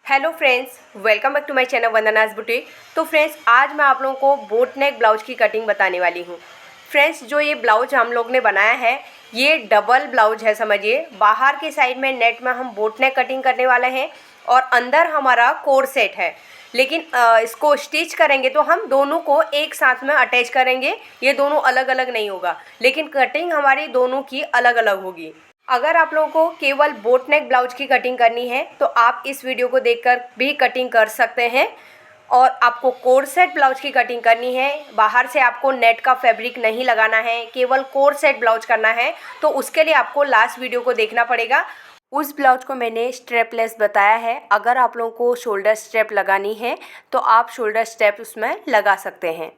Hello friends, welcome back to my channel Vandana's boutique. तो friends, आज मैं आप लोगों को बोट नेक ब्लाउज की कटिंग बताने वाली हूँ। फ्रेंड्स, जो ये ब्लाउज हम लोग ने बनाया है ये डबल ब्लाउज है, समझिए। बाहर की साइड में नेट में हम बोट नेक कटिंग करने वाले हैं और अंदर हमारा कोर सेट है। लेकिन इसको स्टिच करेंगे तो हम दोनों को एक साथ में अटैच करेंगे, ये दोनों अलग अलग नहीं होगा, लेकिन कटिंग हमारी दोनों की अलग अलग होगी। अगर आप लोगों को केवल बोट नेक ब्लाउज की कटिंग करनी है तो आप इस वीडियो को देखकर भी कटिंग कर सकते हैं। और आपको कोर सेट ब्लाउज की कटिंग करनी है, बाहर से आपको नेट का फैब्रिक नहीं लगाना है, केवल कोर सेट ब्लाउज करना है, तो उसके लिए आपको लास्ट वीडियो को देखना पड़ेगा। उस ब्लाउज को मैंने स्ट्रेपलेस बताया है। अगर आप लोगों को शोल्डर स्ट्रेप लगानी है तो आप शोल्डर स्ट्रेप उसमें लगा सकते हैं।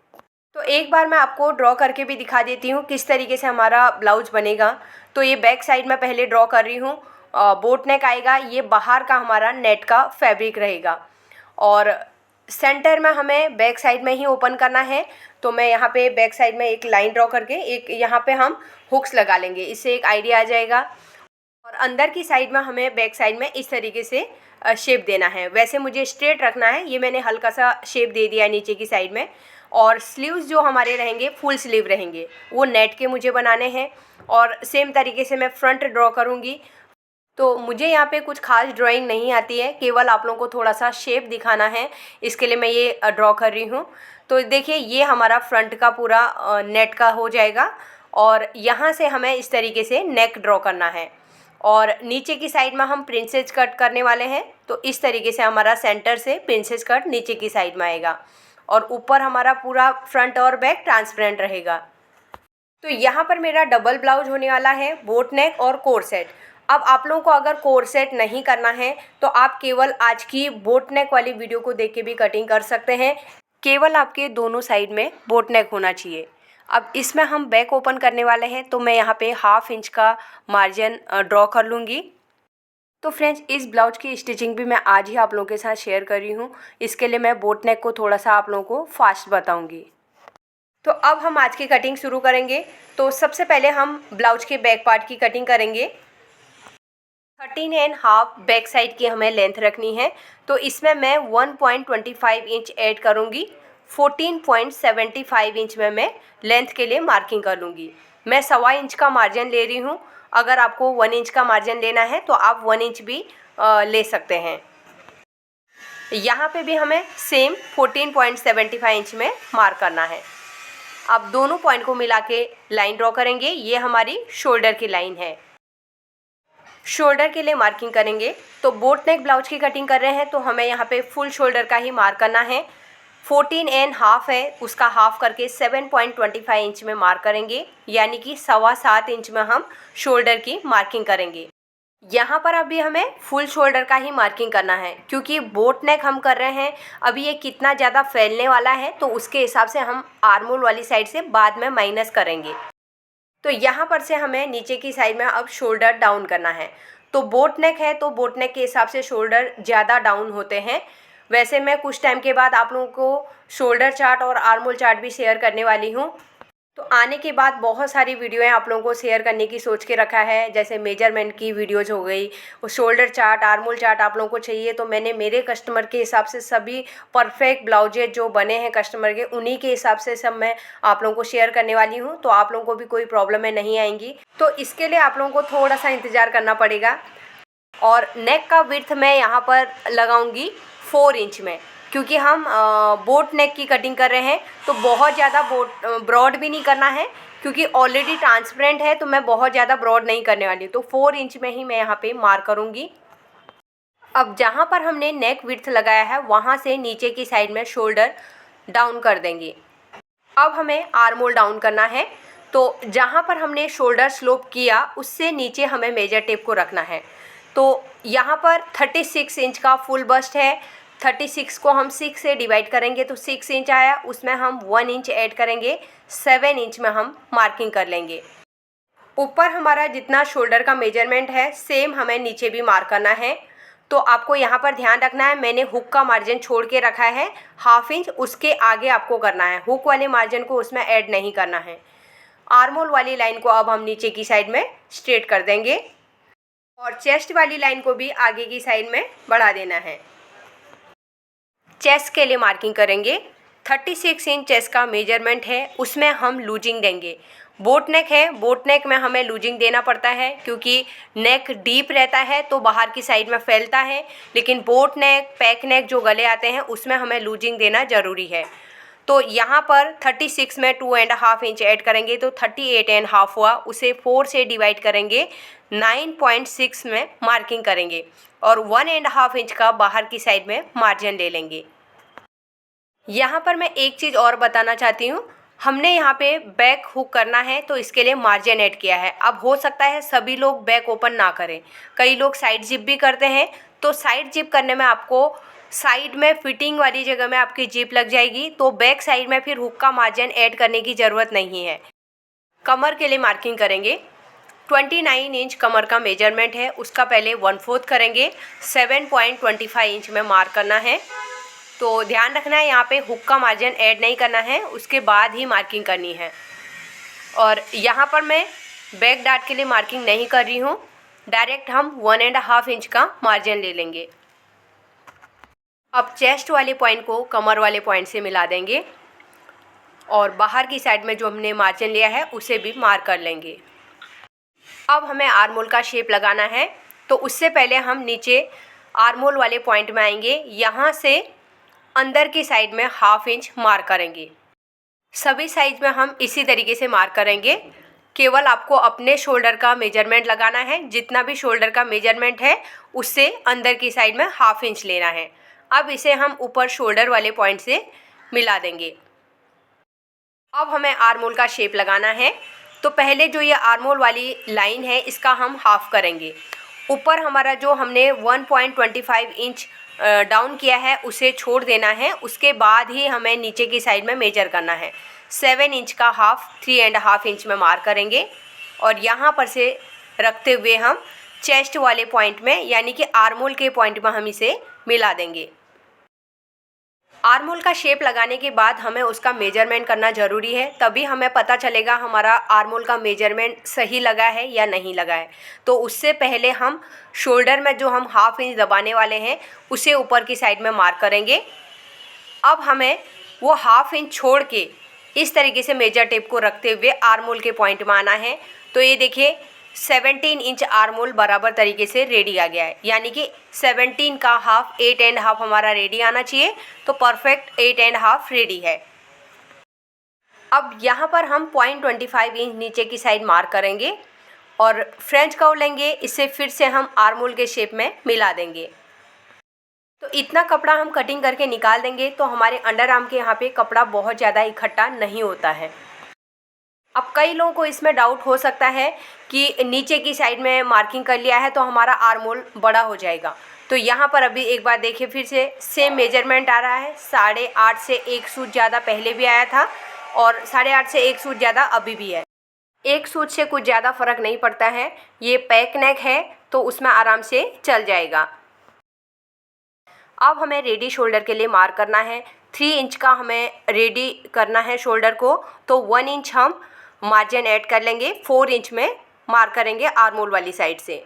तो एक बार मैं आपको ड्रॉ करके भी दिखा देती हूँ किस तरीके से हमारा ब्लाउज बनेगा। तो ये बैक साइड में पहले ड्रॉ कर रही हूँ। बोट नेक आएगा, ये बाहर का हमारा नेट का फैब्रिक रहेगा और सेंटर में हमें बैक साइड में ही ओपन करना है। तो मैं यहाँ पे बैक साइड में एक लाइन ड्रॉ करके एक यहाँ पे हम हुक्स लगा लेंगे, इससे एक आइडिया आ जाएगा। और अंदर की साइड में हमें बैक साइड में इस तरीके से शेप देना है। वैसे मुझे स्ट्रेट रखना है, ये मैंने हल्का सा शेप दे दिया है नीचे की साइड में। और स्लीव्स जो हमारे रहेंगे फुल स्लीव रहेंगे, वो नेट के मुझे बनाने हैं। और सेम तरीके से मैं फ्रंट ड्रॉ करूँगी। तो मुझे यहाँ पे कुछ खास ड्राइंग नहीं आती है, केवल आप लोगों को थोड़ा सा शेप दिखाना है, इसके लिए मैं ये ड्रॉ कर रही हूँ। तो देखिए, ये हमारा फ्रंट का पूरा नेट का हो जाएगा और यहाँ से हमें इस तरीके से नेक ड्रॉ करना है। और नीचे की साइड में हम प्रिंसेस कट करने वाले हैं, तो इस तरीके से हमारा सेंटर से प्रिंसेस कट नीचे की साइड में आएगा और ऊपर हमारा पूरा फ्रंट और बैक ट्रांसपेरेंट रहेगा। तो यहाँ पर मेरा डबल ब्लाउज होने वाला है, बोट नेक और कोर सेट। अब आप लोगों को अगर कोर सेट नहीं करना है तो आप केवल आज की बोट नेक वाली वीडियो को देख के भी कटिंग कर सकते हैं। केवल आपके दोनों साइड में बोट नेक होना चाहिए। अब इसमें हम बैक ओपन करने वाले हैं, तो मैं यहाँ पे 1/2 इंच का मार्जिन ड्रॉ कर लूँगी। तो फ्रेंड्स, इस ब्लाउज की स्टिचिंग भी मैं आज ही आप लोगों के साथ शेयर कर रही हूँ। इसके लिए मैं बोट नेक को थोड़ा सा आप लोगों को फास्ट बताऊँगी। तो अब हम आज की कटिंग शुरू करेंगे। तो सबसे पहले हम ब्लाउज के बैक पार्ट की कटिंग करेंगे। 13.5 बैक साइड की हमें लेंथ रखनी है, तो इसमें मैं 1.25 इंच ऐड करूँगी। 14.75 इंच में मैं लेंथ के लिए मार्किंग कर लूँगी। मैं 1.25 इंच का मार्जिन ले रही हूँ। अगर आपको 1 इंच का मार्जिन लेना है तो आप 1 इंच भी ले सकते हैं। यहाँ पे भी हमें सेम 14.75 इंच में मार्क करना है। अब दोनों पॉइंट को मिला के लाइन ड्रॉ करेंगे। ये हमारी शोल्डर की लाइन है। शोल्डर के लिए मार्किंग करेंगे। तो बोट नेक ब्लाउज की कटिंग कर रहे हैं तो हमें यहाँ पे फुल शोल्डर का ही मार्क करना है। 14.5 है, उसका हाफ करके 7.25 इंच में मार्क करेंगे, यानी कि 7.25 इंच में हम शोल्डर की मार्किंग करेंगे। यहाँ पर अभी हमें फुल शोल्डर का ही मार्किंग करना है, क्योंकि बोट नेक हम कर रहे हैं। अभी ये कितना ज़्यादा फैलने वाला है तो उसके हिसाब से हम आर्मोल वाली साइड से बाद में माइनस करेंगे। तो यहाँ पर से हमें नीचे की साइड में अब शोल्डर डाउन करना है। तो बोट नेक है तो बोट नेक के हिसाब से शोल्डर ज़्यादा डाउन होते हैं। वैसे मैं कुछ टाइम के बाद आप लोगों को शोल्डर चार्ट और आर्मोल चार्ट भी शेयर करने वाली हूँ। तो आने के बाद बहुत सारी वीडियो हैं आप लोगों को शेयर करने की सोच के रखा है, जैसे मेजरमेंट की वीडियोज़ हो गई, वो शोल्डर चार्ट, आर्मोल चार्ट आप लोगों को चाहिए तो मैंने मेरे कस्टमर के हिसाब से सभी परफेक्ट ब्लाउजेज जो बने हैं कस्टमर के, उन्हीं के हिसाब से सब मैं आप लोगों को शेयर करने वाली हूँ। तो आप लोगों को भी कोई प्रॉब्लम है नहीं आएंगी। तो इसके लिए आप लोगों को थोड़ा सा इंतज़ार करना पड़ेगा। और नेक का विड्थ मैं यहाँ पर लगाऊंगी 4 इंच में, क्योंकि हम बोट नेक की कटिंग कर रहे हैं तो बहुत ज़्यादा ब्रॉड भी नहीं करना है, क्योंकि ऑलरेडी ट्रांसपेरेंट है तो मैं बहुत ज़्यादा ब्रॉड नहीं करने वाली। तो 4 इंच में ही मैं यहाँ पे मार्क करूँगी। अब जहाँ पर हमने नेक विड्थ लगाया है वहाँ से नीचे की साइड में शोल्डर डाउन कर देंगे। अब हमें आर्मोल डाउन करना है। तो जहाँ पर हमने शोल्डर स्लोप किया उससे नीचे हमें मेजर टेप को रखना है। तो यहाँ पर 36 इंच का फुल बस्ट है। 36 को हम 6 से डिवाइड करेंगे तो 6 इंच आया, उसमें हम 1 इंच ऐड करेंगे, 7 इंच में हम मार्किंग कर लेंगे। ऊपर हमारा जितना शोल्डर का मेजरमेंट है सेम हमें नीचे भी मार्क करना है। तो आपको यहाँ पर ध्यान रखना है, मैंने हुक का मार्जिन छोड़ के रखा है 1/2 इंच, उसके आगे आपको करना है। हुक वाले मार्जिन को उसमें ऐड नहीं करना है। आर्मोल वाली लाइन को अब हम नीचे की साइड में स्ट्रेट कर देंगे और चेस्ट वाली लाइन को भी आगे की साइड में बढ़ा देना है। चेस्ट के लिए मार्किंग करेंगे। 36 इंच चेस्ट का मेजरमेंट है, उसमें हम लूजिंग देंगे। बोट नेक है, बोट नेक में हमें लूजिंग देना पड़ता है क्योंकि नेक डीप रहता है तो बाहर की साइड में फैलता है, लेकिन बोट नेक, पैक नेक जो गले आते हैं उसमें हमें लूजिंग देना ज़रूरी है। तो यहाँ पर 36 में 2.5 इंच ऐड करेंगे तो 38.5 हुआ, उसे 4 से डिवाइड करेंगे, 9.6 में मार्किंग करेंगे और 1.5 इंच का बाहर की साइड में मार्जिन ले लेंगे। यहाँ पर मैं एक चीज़ और बताना चाहती हूँ, हमने यहाँ पे बैक हुक करना है तो इसके लिए मार्जिन ऐड किया है। अब हो सकता है सभी लोग बैक ओपन ना करें, कई लोग साइड जिप भी करते हैं, तो साइड जिप करने में आपको साइड में फिटिंग वाली जगह में आपकी जिप लग जाएगी, तो बैक साइड में फिर हुक का मार्जिन ऐड करने की ज़रूरत नहीं है। कमर के लिए मार्किंग करेंगे। 29 इंच कमर का मेजरमेंट है, उसका पहले 1/4 करेंगे, 7.25 इंच में मार्क करना है। तो ध्यान रखना है यहाँ पे हुक का मार्जिन ऐड नहीं करना है, उसके बाद ही मार्किंग करनी है। और यहाँ पर मैं बैक डार्ट के लिए मार्किंग नहीं कर रही हूँ, डायरेक्ट हम 1.5 इंच का मार्जिन ले लेंगे। अब चेस्ट वाले पॉइंट को कमर वाले पॉइंट से मिला देंगे और बाहर की साइड में जो हमने मार्जिन लिया है उसे भी मार्क कर लेंगे। अब हमें आर्महोल का शेप लगाना है, तो उससे पहले हम नीचे आर्महोल वाले पॉइंट में आएंगे, यहाँ से अंदर की साइड में 1/2 इंच मार्क करेंगे। सभी साइड में हम इसी तरीके से मार्क करेंगे, केवल आपको अपने शोल्डर का मेजरमेंट लगाना है, जितना भी शोल्डर का मेजरमेंट है उससे अंदर की साइड में 1/2 इंच लेना है। अब इसे हम ऊपर शोल्डर वाले पॉइंट से मिला देंगे। अब हमें आर्महोल का शेप लगाना है, तो पहले जो ये आर्महोल वाली लाइन है इसका हम हाफ करेंगे। ऊपर हमारा जो हमने 1.25 इंच डाउन किया है उसे छोड़ देना है, उसके बाद ही हमें नीचे की साइड में मेजर करना है। 7 इंच का हाफ 3.5 इंच में मार्क करेंगे और यहाँ पर से रखते हुए हम चेस्ट वाले पॉइंट में यानी कि आर्महोल के पॉइंट में हम इसे मिला देंगे। आर्महोल का शेप लगाने के बाद हमें उसका मेजरमेंट करना ज़रूरी है, तभी हमें पता चलेगा हमारा आर्महोल का मेजरमेंट सही लगा है या नहीं लगा है। तो उससे पहले हम शोल्डर में जो हम 1/2 इंच दबाने वाले हैं उसे ऊपर की साइड में मार्क करेंगे। अब हमें वो 1/2 इंच छोड़ के इस तरीके से मेजर टेप को रखते हुए आर्महोल के पॉइंट में आना है। तो ये देखिए 17 इंच आर्महोल बराबर तरीके से रेडी आ गया है, यानी कि 17 का हाफ 8.5 हमारा रेडी आना चाहिए, तो परफेक्ट 8.5 रेडी है। अब यहाँ पर हम 0.25 इंच नीचे की साइड मार्क करेंगे और फ्रेंच कर्व लेंगे, इससे फिर से हम आर्महोल के शेप में मिला देंगे। तो इतना कपड़ा हम कटिंग करके निकाल देंगे तो हमारे अंडर आर्म के यहाँ पे कपड़ा बहुत ज़्यादा इकट्ठा नहीं होता है। अब कई लोगों को इसमें डाउट हो सकता है कि नीचे की साइड में मार्किंग कर लिया है तो हमारा आर्महोल बड़ा हो जाएगा। तो यहाँ पर अभी एक बार देखिए, फिर से सेम मेजरमेंट आ रहा है। 8.5 से 1 सूट ज़्यादा पहले भी आया था और 8.5 से 1 सूट ज़्यादा अभी भी है। 1 सूट से कुछ ज़्यादा फ़र्क नहीं पड़ता है, ये पैक नेक है तो उसमें आराम से चल जाएगा। अब हमें रेडी शोल्डर के लिए मार्क करना है। 3 इंच का हमें रेडी करना है शोल्डर को, तो 1 इंच हम मार्जिन ऐड कर लेंगे, 4 इंच में मार्क करेंगे आर्महोल वाली साइड से।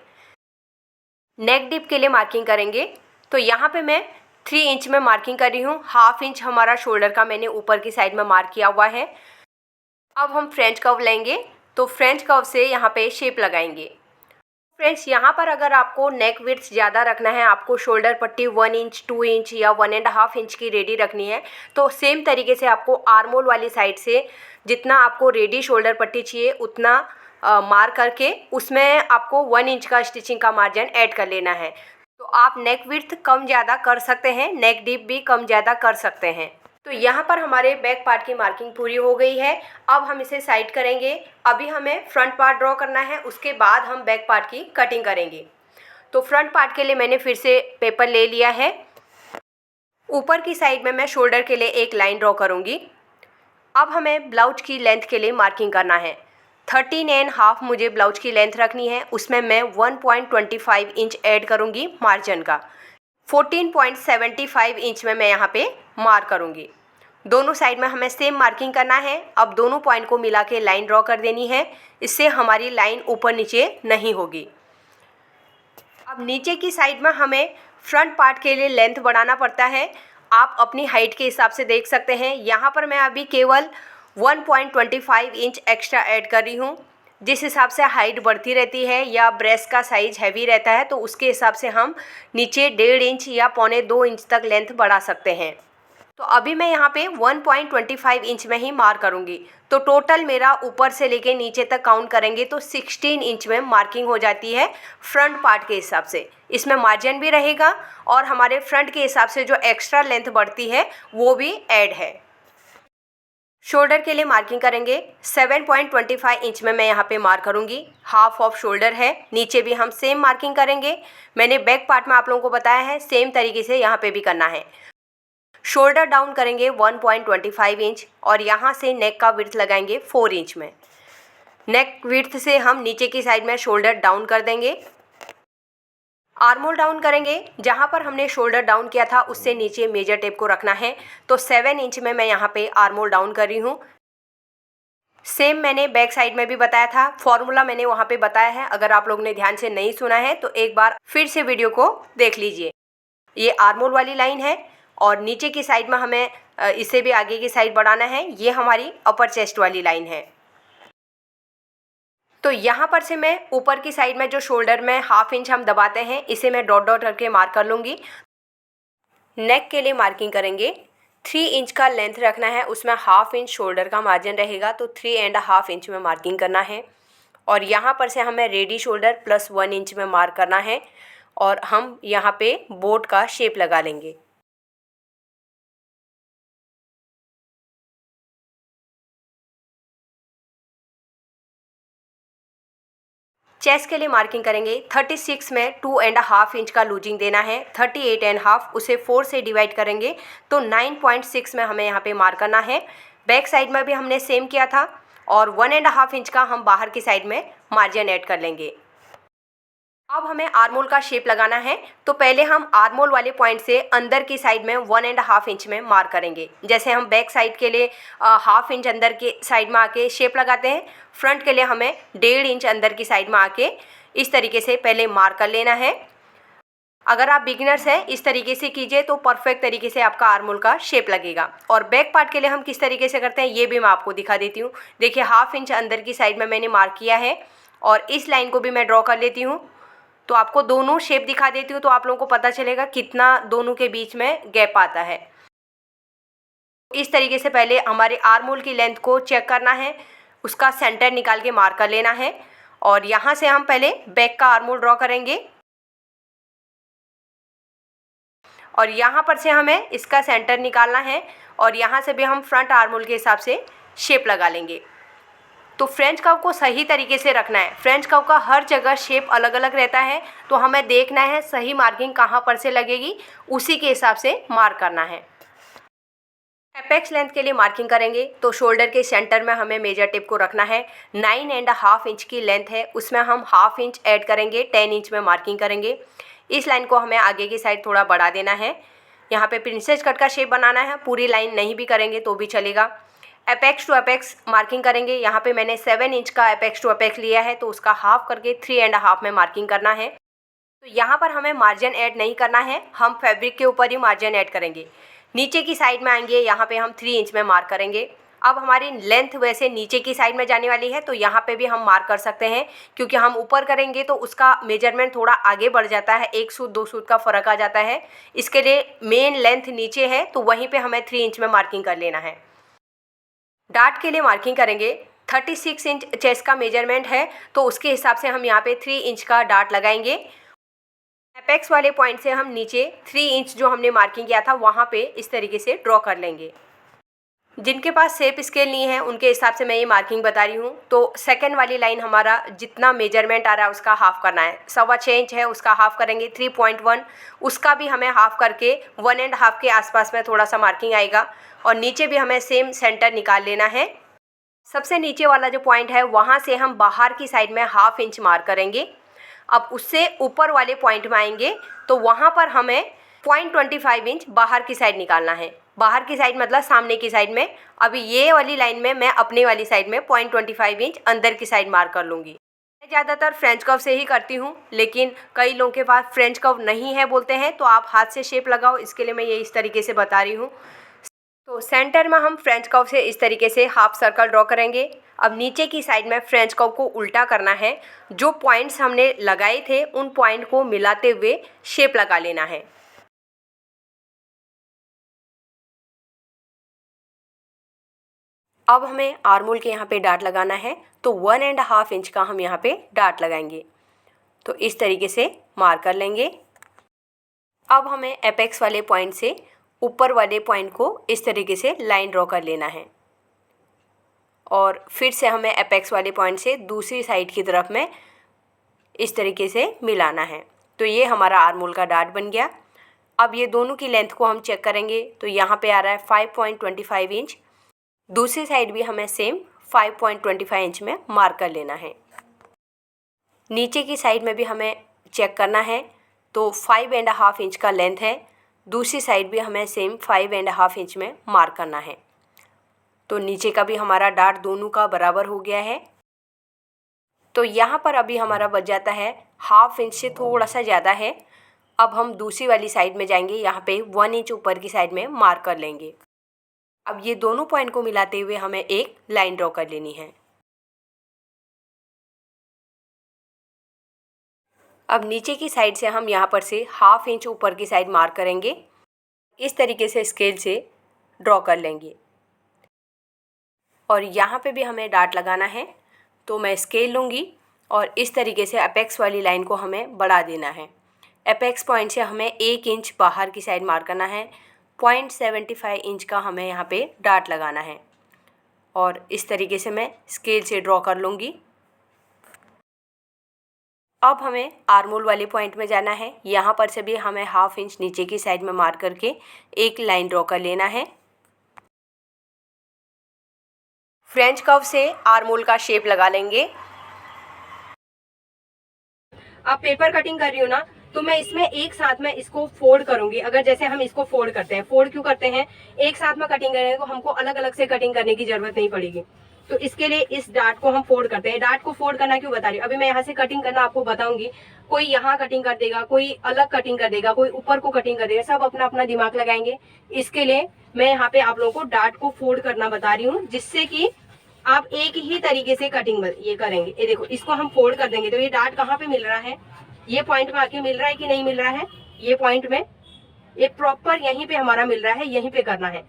नेक डिप के लिए मार्किंग करेंगे, तो यहाँ पे मैं 3 इंच में मार्किंग कर रही हूँ। 1/2 इंच हमारा शोल्डर का मैंने ऊपर की साइड में मार्क किया हुआ है। अब हम फ्रेंच कर्व लेंगे, तो फ्रेंच कर्व से यहाँ पे शेप लगाएंगे। फ्रेंड्स, यहाँ पर अगर आपको नेक विड्थ ज़्यादा रखना है, आपको शोल्डर पट्टी 1 इंच, 2 इंच या 1.5 इंच की रेडी रखनी है, तो सेम तरीके से आपको आर्महोल वाली साइड से जितना आपको रेडी शोल्डर पट्टी चाहिए उतना मार्क करके उसमें आपको 1 इंच का स्टिचिंग का मार्जिन ऐड कर लेना है। तो आप नेक विड्थ कम ज़्यादा कर सकते हैं, नेक डीप भी कम ज़्यादा कर सकते हैं। तो यहाँ पर हमारे बैक पार्ट की मार्किंग पूरी हो गई है। अब हम इसे साइड करेंगे। अभी हमें फ्रंट पार्ट ड्रॉ करना है, उसके बाद हम बैक पार्ट की कटिंग करेंगे। तो फ्रंट पार्ट के लिए मैंने फिर से पेपर ले लिया है। ऊपर की साइड में मैं शोल्डर के लिए एक लाइन ड्रॉ करूँगी। अब हमें ब्लाउज की लेंथ के लिए मार्किंग करना है। 13.5 मुझे ब्लाउज की लेंथ रखनी है, उसमें मैं 1.25 इंच ऐड करूँगी मार्जिन का। 14.75 इंच में मैं यहाँ पे मार्क करूँगी। दोनों साइड में हमें सेम मार्किंग करना है। अब दोनों पॉइंट को मिला के लाइन ड्रॉ कर देनी है, इससे हमारी लाइन ऊपर नीचे नहीं होगी। अब नीचे की साइड में हमें फ्रंट पार्ट के लिए लेंथ बढ़ाना पड़ता है। आप अपनी हाइट के हिसाब से देख सकते हैं। यहाँ पर मैं अभी केवल 1.25 इंच एक्स्ट्रा ऐड कर रही हूँ। जिस हिसाब से हाइट बढ़ती रहती है या ब्रेस्ट का साइज़ हैवी रहता है तो उसके हिसाब से हम नीचे 1.5 इंच या 1.25 इंच तक लेंथ बढ़ा सकते हैं। तो अभी मैं यहाँ पे 1.25 इंच में ही मार्क करूँगी। तो टोटल मेरा ऊपर से लेके नीचे तक काउंट करेंगे तो 16 इंच में मार्किंग हो जाती है फ्रंट पार्ट के हिसाब से। इसमें मार्जिन भी रहेगा और हमारे फ्रंट के हिसाब से जो एक्स्ट्रा लेंथ बढ़ती है वो भी ऐड है। शोल्डर के लिए मार्किंग करेंगे 7.25 इंच में मैं यहाँ पे मार्क करूँगी। हाफ ऑफ शोल्डर है, नीचे भी हम सेम मार्किंग करेंगे। मैंने बैक पार्ट में आप लोगों को बताया है, सेम तरीके से यहाँ पे भी करना है। शोल्डर डाउन करेंगे 1.25 इंच और यहाँ से नेक का विड्थ लगाएंगे 4 इंच में। नेक विड्थ से हम नीचे की साइड में शोल्डर डाउन कर देंगे। आर्मोल डाउन करेंगे, जहाँ पर हमने शोल्डर डाउन किया था उससे नीचे मेजर टेप को रखना है। तो 7 इंच में मैं यहाँ पे आर्मोल डाउन कर रही हूँ। सेम मैंने बैक साइड में भी बताया था, फॉर्मूला मैंने वहाँ पे बताया है। अगर आप लोगों ने ध्यान से नहीं सुना है तो एक बार फिर से वीडियो को देख लीजिए। ये आर्मोल वाली लाइन है और नीचे की साइड में हमें इसे भी आगे की साइड बढ़ाना है। ये हमारी अपर चेस्ट वाली लाइन है। तो यहाँ पर से मैं ऊपर की साइड में जो शोल्डर में 1/2 इंच हम दबाते हैं, इसे मैं डॉट डॉट करके मार्क कर लूँगी। नेक के लिए मार्किंग करेंगे 3 इंच का लेंथ रखना है, उसमें 1/2 इंच शोल्डर का मार्जिन रहेगा तो 3.5 इंच में मार्किंग करना है। और यहाँ पर से हमें रेडी शोल्डर प्लस 1 इंच में मार्क करना है और हम यहाँ पे बोट का शेप लगा लेंगे। चेस्ट के लिए मार्किंग करेंगे 36 में 2.5 इंच का लूजिंग देना है। 38.5 उसे 4 से डिवाइड करेंगे तो 9.6 में हमें यहाँ पे मार्क करना है। बैक साइड में भी हमने सेम किया था और 1.5 इंच का हम बाहर की साइड में मार्जिन ऐड कर लेंगे। अब हमें आर्मोल का शेप लगाना है तो पहले हम आर्मोल वाले पॉइंट से अंदर की साइड में 1.5 इंच में मार्क करेंगे। जैसे हम बैक साइड के लिए 1/2 इंच अंदर के साइड में आके शेप लगाते हैं, फ्रंट के लिए हमें 1.5 इंच अंदर की साइड में आके इस तरीके से पहले मार्क कर लेना है। अगर आप बिगिनर्स हैं इस तरीके से कीजिए तो परफेक्ट तरीके से आपका आर्मोल का शेप लगेगा। और बैक पार्ट के लिए हम किस तरीके से करते हैं ये भी मैं आपको दिखा देती हूँ। देखिए 1/2 इंच अंदर की साइड में मैंने मार्क किया है और इस लाइन को भी मैं ड्रॉ कर लेती हूँ। तो आपको दोनों शेप दिखा देती हूँ तो आप लोगों को पता चलेगा कितना दोनों के बीच में गैप आता है। इस तरीके से पहले हमारे आर्मोल की लेंथ को चेक करना है, उसका सेंटर निकाल के मार्क कर लेना है और यहाँ से हम पहले बैक का आर्मोल ड्रॉ करेंगे और यहाँ पर से हमें इसका सेंटर निकालना है और यहाँ से भी हम फ्रंट आर्मोल के हिसाब से शेप लगा लेंगे। तो फ्रेंच कर्व को सही तरीके से रखना है। फ्रेंच कर्व का हर जगह शेप अलग अलग रहता है तो हमें देखना है सही मार्किंग कहाँ पर से लगेगी, उसी के हिसाब से मार्क करना है। एपेक्स लेंथ के लिए मार्किंग करेंगे तो शोल्डर के सेंटर में हमें मेजर टेप को रखना है। 9.5 इंच की लेंथ है, उसमें हम 1/2 इंच ऐड करेंगे, 10 इंच में मार्किंग करेंगे। इस लाइन को हमें आगे की साइड थोड़ा बढ़ा देना है। यहाँ पे प्रिंसेस कट का शेप बनाना है, पूरी लाइन नहीं भी करेंगे तो भी चलेगा। एपेक्स टू एपेक्स मार्किंग करेंगे। यहाँ पे मैंने 7 इंच का एपेक्स टू एपेक्स लिया है तो उसका हाफ करके 3.5 में मार्किंग करना है। तो यहाँ पर हमें मार्जिन ऐड नहीं करना है, हम फैब्रिक के ऊपर ही मार्जिन ऐड करेंगे। नीचे की साइड में आएंगे, यहाँ पे हम 3 इंच में मार्क करेंगे। अब हमारी लेंथ वैसे नीचे की साइड में जाने वाली है तो यहाँ पे भी हम मार्क कर सकते हैं, क्योंकि हम ऊपर करेंगे तो उसका मेजरमेंट थोड़ा आगे बढ़ जाता है, 1 सूत 2 सूत का फ़र्क आ जाता है। इसके लिए मेन लेंथ नीचे है तो वहीं पे हमें 3 इंच में मार्किंग कर लेना है। डार्ट के लिए मार्किंग करेंगे 36 इंच चेस्ट का मेजरमेंट है तो उसके हिसाब से हम यहाँ पे 3 इंच का डार्ट लगाएंगे। एपेक्स वाले पॉइंट से हम नीचे 3 इंच जो हमने मार्किंग किया था वहाँ पे इस तरीके से ड्रॉ कर लेंगे। जिनके पास शेप स्केल नहीं है उनके हिसाब से मैं ये मार्किंग बता रही हूँ। तो सेकंड वाली लाइन हमारा जितना मेजरमेंट आ रहा है उसका हाफ करना है। 6.25 इंच है उसका हाफ करेंगे 3.1, उसका भी हमें हाफ करके 1.5 के आसपास में थोड़ा सा मार्किंग आएगा। और नीचे भी हमें सेम सेंटर निकाल लेना है। सबसे नीचे वाला जो पॉइंट है वहाँ से हम बाहर की साइड में 1/2 इंच मार्क करेंगे। अब उससे ऊपर वाले पॉइंट में आएंगे तो वहाँ पर हमें 0.25 इंच बाहर की साइड निकालना है। बाहर की साइड मतलब सामने की साइड में। अभी ये वाली लाइन में मैं अपने वाली साइड में 0.25 इंच अंदर की साइड मार्क कर लूँगी। मैं ज़्यादातर फ्रेंच कर्व से ही करती हूँ, लेकिन कई लोगों के पास फ्रेंच कर्व नहीं है बोलते हैं, तो आप हाथ से शेप लगाओ, इसके लिए मैं ये इस तरीके से बता रही हूँ। तो सेंटर में हम फ्रेंच कर्व से इस तरीके से हाफ सर्कल ड्रॉ करेंगे। अब नीचे की साइड में फ्रेंच कर्व को उल्टा करना है। जो पॉइंट्स हमने लगाए थे उन पॉइंट को मिलाते हुए शेप लगा लेना है। अब हमें आर्मोल के यहाँ पे डाट लगाना है, तो 1.5 इंच का हम यहाँ पे डाट लगाएंगे। तो इस तरीके से मार्क कर लेंगे। अब हमें एपेक्स वाले पॉइंट से ऊपर वाले पॉइंट को इस तरीके से लाइन ड्रॉ कर लेना है और फिर से हमें एपेक्स वाले पॉइंट से दूसरी साइड की तरफ में इस तरीके से मिलाना है। तो ये हमारा आर्मोल का डाट बन गया। अब ये दोनों की लेंथ को हम चेक करेंगे, तो यहाँ पे आ रहा है 5.25 इंच। दूसरी साइड भी हमें सेम 5.25 इंच में मार्क कर लेना है। नीचे की साइड में भी हमें चेक करना है, तो 5.5 इंच का लेंथ है। दूसरी साइड भी हमें सेम 5.5 इंच में मार्क करना है। तो नीचे का भी हमारा डाट दोनों का बराबर हो गया है। तो यहाँ पर अभी हमारा बच जाता है 1/2 इंच से थोड़ा सा ज़्यादा है। अब हम दूसरी वाली साइड में जाएंगे, यहाँ पे 1 इंच ऊपर की साइड में मार्क कर लेंगे। अब ये दोनों पॉइंट को मिलाते हुए हमें एक लाइन ड्रॉ कर लेनी है। अब नीचे की साइड से हम यहाँ पर से 1/2 इंच ऊपर की साइड मार्क करेंगे। इस तरीके से स्केल से ड्रॉ कर लेंगे और यहाँ पे भी हमें डाट लगाना है। तो मैं स्केल लूँगी और इस तरीके से अपेक्स वाली लाइन को हमें बढ़ा देना है। अपेक्स पॉइंट से हमें 1 इंच बाहर की साइड मार्क करना है। 0.75 इंच का हमें यहाँ पे डाट लगाना है और इस तरीके से मैं स्केल से ड्रॉ कर लूँगी। अब हमें आर्मोल वाले पॉइंट में जाना है। यहाँ पर से भी हमें 1/2 इंच नीचे की साइड में मार्क करके एक लाइन ड्रॉ कर लेना है। फ्रेंच कर्व से आर्मोल का शेप लगा लेंगे। अब पेपर कटिंग कर रही हूँ ना, तो मैं इसमें एक साथ में इसको फोल्ड करूंगी। अगर जैसे हम इसको फोल्ड करते हैं, फोल्ड क्यों करते हैं, एक साथ में कटिंग करेंगे तो हमको अलग अलग से कटिंग करने की जरूरत नहीं पड़ेगी। तो इसके लिए इस डाट को हम फोल्ड करते हैं। डाट को फोल्ड करना क्यों बता रही हूँ, अभी मैं यहाँ से कटिंग करना आपको बताऊंगी। कोई यहाँ कटिंग कर देगा, कोई अलग कटिंग कर देगा, कोई ऊपर को कटिंग कर देगा, सब अपना अपना दिमाग लगाएंगे। इसके लिए मैं यहाँ पे आप लोगों को डाट को फोल्ड करना बता रही हूँ, जिससे कि आप एक ही तरीके से कटिंग ये करेंगे। ये देखो, इसको हम फोल्ड कर देंगे तो ये डाट कहाँ पे मिल रहा है, ये पॉइंट में आके मिल रहा है कि नहीं मिल रहा है, ये पॉइंट में, ये प्रॉपर यहीं पे हमारा मिल रहा है, यहीं पे करना है।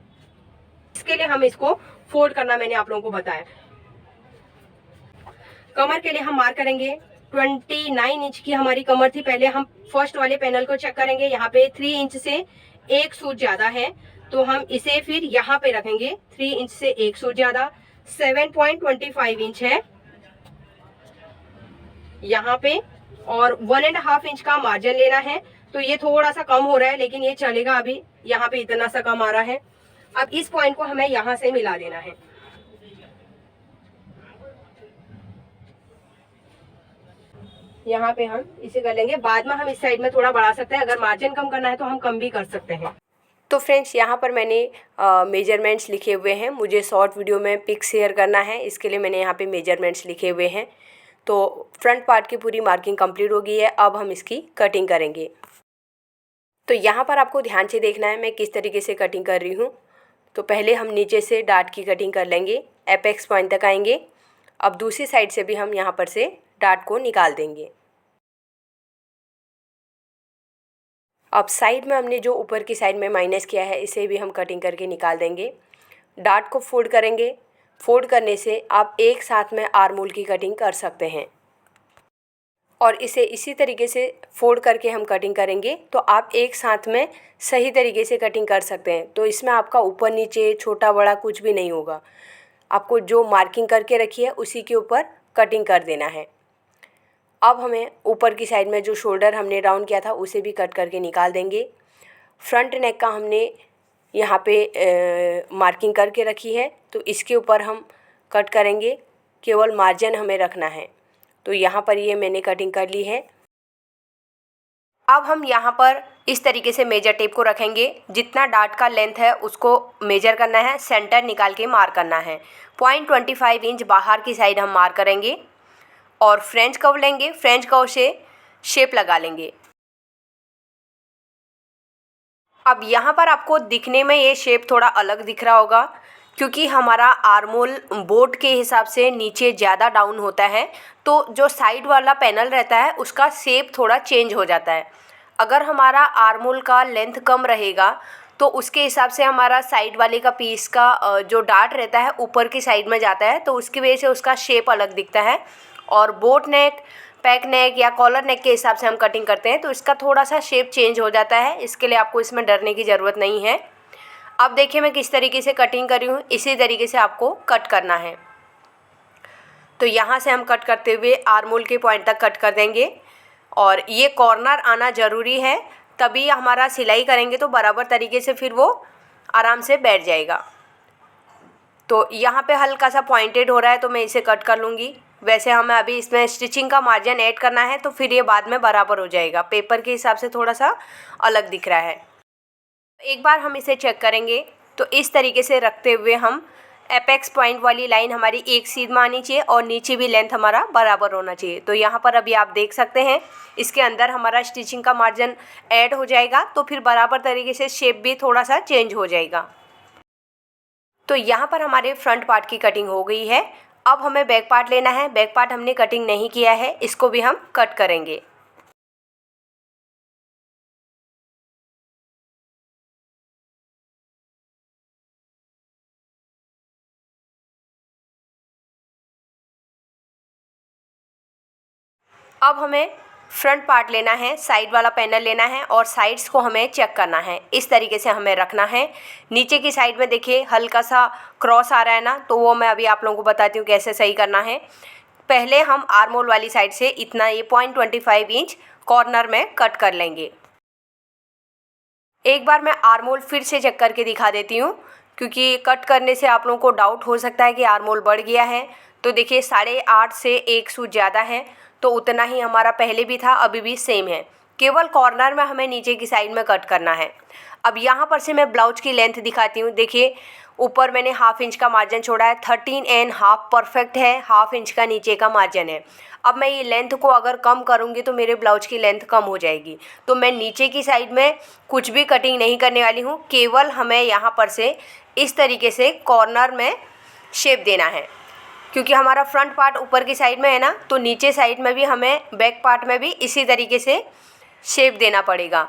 इसके लिए हम इसको फोल्ड करना मैंने आप लोगों को बताया। कमर के लिए हम मार्क करेंगे 29 इंच की हमारी कमर थी। पहले हम फर्स्ट वाले पैनल को चेक करेंगे। यहाँ पे 3 इंच से 1 सूच ज्यादा है, तो हम इसे फिर यहाँ पे रखेंगे। 3 इंच से 1 सूच ज्यादा 7.25 इंच है यहाँ पे, और 1.5 इंच का मार्जिन लेना है। तो ये थोड़ा सा कम हो रहा है, लेकिन ये चलेगा। अभी यहाँ पे इतना सा कम आ रहा है। अब इस पॉइंट को हमें यहाँ से मिला देना है। यहाँ पे हम इसे कर लेंगे। बाद में हम इस साइड में थोड़ा बढ़ा सकते हैं, अगर मार्जिन कम करना है तो हम कम भी कर सकते हैं। तो फ्रेंड्स, यहाँ पर मैंने मेजरमेंट्स लिखे हुए हैं। मुझे शॉर्ट वीडियो में पिक शेयर करना है, इसके लिए मैंने यहाँ पे मेजरमेंट्स लिखे हुए हैं। तो फ्रंट पार्ट की पूरी मार्किंग कंप्लीट हो गई है। अब हम इसकी कटिंग करेंगे। तो यहाँ पर आपको ध्यान से देखना है मैं किस तरीके से कटिंग कर रही हूँ। तो पहले हम नीचे से डाट की कटिंग कर लेंगे, एपेक्स पॉइंट तक आएंगे। अब दूसरी साइड से भी हम यहाँ पर से डाट को निकाल देंगे। अब साइड में हमने जो ऊपर की साइड में माइनस किया है, इसे भी हम कटिंग करके निकाल देंगे। डाट को फोल्ड करेंगे। फोल्ड करने से आप एक साथ में आर्मोल की कटिंग कर सकते हैं, और इसे इसी तरीके से फोल्ड करके हम कटिंग करेंगे तो आप एक साथ में सही तरीके से कटिंग कर सकते हैं। तो इसमें आपका ऊपर नीचे छोटा बड़ा कुछ भी नहीं होगा। आपको जो मार्किंग करके रखी है उसी के ऊपर कटिंग कर देना है। अब हमें ऊपर की साइड में जो शोल्डर हमने राउंड किया था उसे भी कट करके निकाल देंगे। फ्रंट नेक का हमने यहाँ पे मार्किंग करके रखी है, तो इसके ऊपर हम कट करेंगे। केवल मार्जिन हमें रखना है। तो यहाँ पर ये मैंने कटिंग कर ली है। अब हम यहाँ पर इस तरीके से मेजर टेप को रखेंगे। जितना डाट का लेंथ है उसको मेजर करना है, सेंटर निकाल के मार्क करना है। 0.25 इंच बाहर की साइड हम मार्क करेंगे और फ्रेंच कर्व लेंगे, फ्रेंच कर्व से शेप लगा लेंगे। अब यहाँ पर आपको दिखने में ये शेप थोड़ा अलग दिख रहा होगा, क्योंकि हमारा आर्मोल बोट के हिसाब से नीचे ज़्यादा डाउन होता है, तो जो साइड वाला पैनल रहता है उसका शेप थोड़ा चेंज हो जाता है। अगर हमारा आर्मोल का लेंथ कम रहेगा तो उसके हिसाब से हमारा साइड वाले का पीस का जो डार्ट रहता है ऊपर की साइड में जाता है, तो उसकी वजह से उसका शेप अलग दिखता है। और बोट नेक, पैक नेक या कॉलर नेक के हिसाब से हम कटिंग करते हैं तो इसका थोड़ा सा शेप चेंज हो जाता है। इसके लिए आपको इसमें डरने की ज़रूरत नहीं है। अब देखिए मैं किस तरीके से कटिंग कर रही हूँ, इसी तरीके से आपको कट करना है। तो यहाँ से हम कट करते हुए आर्मोल के पॉइंट तक कट कर देंगे और ये कॉर्नर आना ज़रूरी है, तभी हमारा सिलाई करेंगे तो बराबर तरीके से फिर वो आराम से बैठ जाएगा। तो यहाँ पे हल्का सा पॉइंटेड हो रहा है तो मैं इसे कट कर लूँगी। वैसे हमें अभी इसमें स्टिचिंग का मार्जिन ऐड करना है तो फिर ये बाद में बराबर हो जाएगा। पेपर के हिसाब से थोड़ा सा अलग दिख रहा है। एक बार हम इसे चेक करेंगे तो इस तरीके से रखते हुए हम एपेक्स पॉइंट वाली लाइन हमारी एक सीध में आनी चाहिए और नीचे भी लेंथ हमारा बराबर होना चाहिए। तो यहाँ पर अभी आप देख सकते हैं इसके अंदर हमारा स्टिचिंग का मार्जिन ऐड हो जाएगा, तो फिर बराबर तरीके से शेप भी थोड़ा सा चेंज हो जाएगा। तो यहाँ पर हमारे फ्रंट पार्ट की कटिंग हो गई है। अब हमें बैक पार्ट लेना है। बैक पार्ट हमने कटिंग नहीं किया है, इसको भी हम कट करेंगे। अब हमें फ्रंट पार्ट लेना है, साइड वाला पैनल लेना है और साइड्स को हमें चेक करना है। इस तरीके से हमें रखना है। नीचे की साइड में देखिए हल्का सा क्रॉस आ रहा है ना, तो वो मैं अभी आप लोगों को बताती हूँ कैसे सही करना है। पहले हम आर्मोल वाली साइड से इतना ये 0.25 इंच कॉर्नर में कट कर लेंगे। एक बार मैं आर्मोल फिर से चेक करके दिखा देती हूँ, क्योंकि कट करने से आप लोगों को डाउट हो सकता है कि आर्मोल बढ़ गया है। तो देखिए 8.5 से 1 सूत ज़्यादा है, तो उतना ही हमारा पहले भी था, अभी भी सेम है। केवल कॉर्नर में हमें नीचे की साइड में कट करना है। अब यहाँ पर से मैं ब्लाउज की लेंथ दिखाती हूँ। देखिए ऊपर मैंने ½ इंच का मार्जिन छोड़ा है, 13.5 परफेक्ट है, ½ इंच का नीचे का मार्जिन है। अब मैं ये लेंथ को अगर कम करूँगी तो मेरे ब्लाउज की लेंथ कम हो जाएगी, तो मैं नीचे की साइड में कुछ भी कटिंग नहीं करने वाली हूँ। केवल हमें यहाँ पर से इस तरीके से कॉर्नर में शेप देना है, क्योंकि हमारा फ्रंट पार्ट ऊपर की साइड में है ना, तो नीचे साइड में भी हमें बैक पार्ट में भी इसी तरीके से शेप देना पड़ेगा।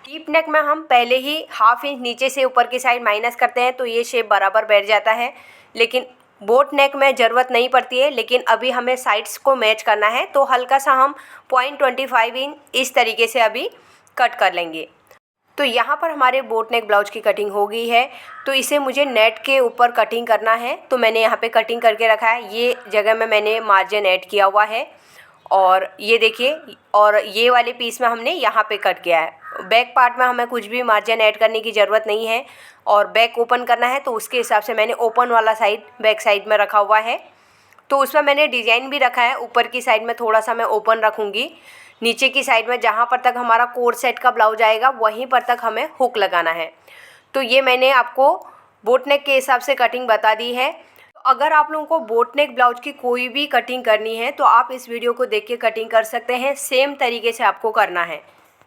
डीप नेक में हम पहले ही ½ इंच नीचे से ऊपर की साइड माइनस करते हैं तो ये शेप बराबर बैठ जाता है, लेकिन बोट नेक में ज़रूरत नहीं पड़ती है। लेकिन अभी हमें साइड्स को मैच करना है, तो हल्का सा हम 0.25 इंच इस तरीके से अभी कट कर लेंगे। तो यहाँ पर हमारे बोट नेक ब्लाउज की कटिंग हो गई है। तो इसे मुझे नेट के ऊपर कटिंग करना है, तो मैंने यहाँ पे कटिंग करके रखा है। ये जगह में मैंने मार्जिन ऐड किया हुआ है और ये देखिए, और ये वाले पीस में हमने यहाँ पे कट किया है। बैक पार्ट में हमें कुछ भी मार्जिन ऐड करने की ज़रूरत नहीं है और बैक ओपन करना है, तो उसके हिसाब से मैंने ओपन वाला साइड बैक साइड में रखा हुआ है। तो उसमें मैंने डिज़ाइन भी रखा है। ऊपर की साइड में थोड़ा सा मैं ओपन रखूँगी, नीचे की साइड में जहाँ पर तक हमारा कोर सेट का ब्लाउज आएगा वहीं पर तक हमें हुक लगाना है। तो ये मैंने आपको बोट नेक के हिसाब से कटिंग बता दी है। तो अगर आप लोगों को बोट नेक ब्लाउज की कोई भी कटिंग करनी है तो आप इस वीडियो को देख के कटिंग कर सकते हैं। सेम तरीके से आपको करना है।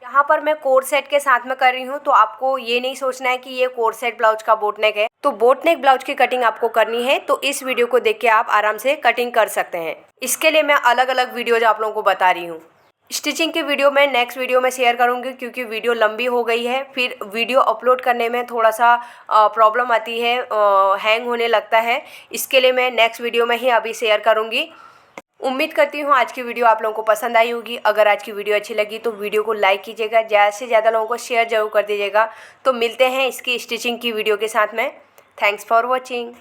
यहाँ पर मैं कोर सेट के साथ में कर रही हूँ, तो आपको ये नहीं सोचना है कि ये कोर सेट ब्लाउज का बोट नेक है। तो बोट नेक ब्लाउज की कटिंग आपको करनी है तो इस वीडियो को देख के आप आराम से कटिंग कर सकते हैं। इसके लिए मैं अलग अलग वीडियोज आप लोगों को बता रही हूँ। स्टिचिंग की वीडियो मैं नेक्स्ट वीडियो में शेयर करूंगी, क्योंकि वीडियो लंबी हो गई है। फिर वीडियो अपलोड करने में थोड़ा सा प्रॉब्लम आती है, हैंग होने लगता है। इसके लिए मैं नेक्स्ट वीडियो में ही अभी शेयर करूंगी। उम्मीद करती हूँ आज की वीडियो आप लोगों को पसंद आई होगी। अगर आज की वीडियो अच्छी लगी तो वीडियो को लाइक कीजिएगा, ज़्यादा से ज़्यादा लोगों को शेयर जरूर कर दीजिएगा। तो मिलते हैं इसकी स्टिचिंग की वीडियो के साथ में। Thanks for watching.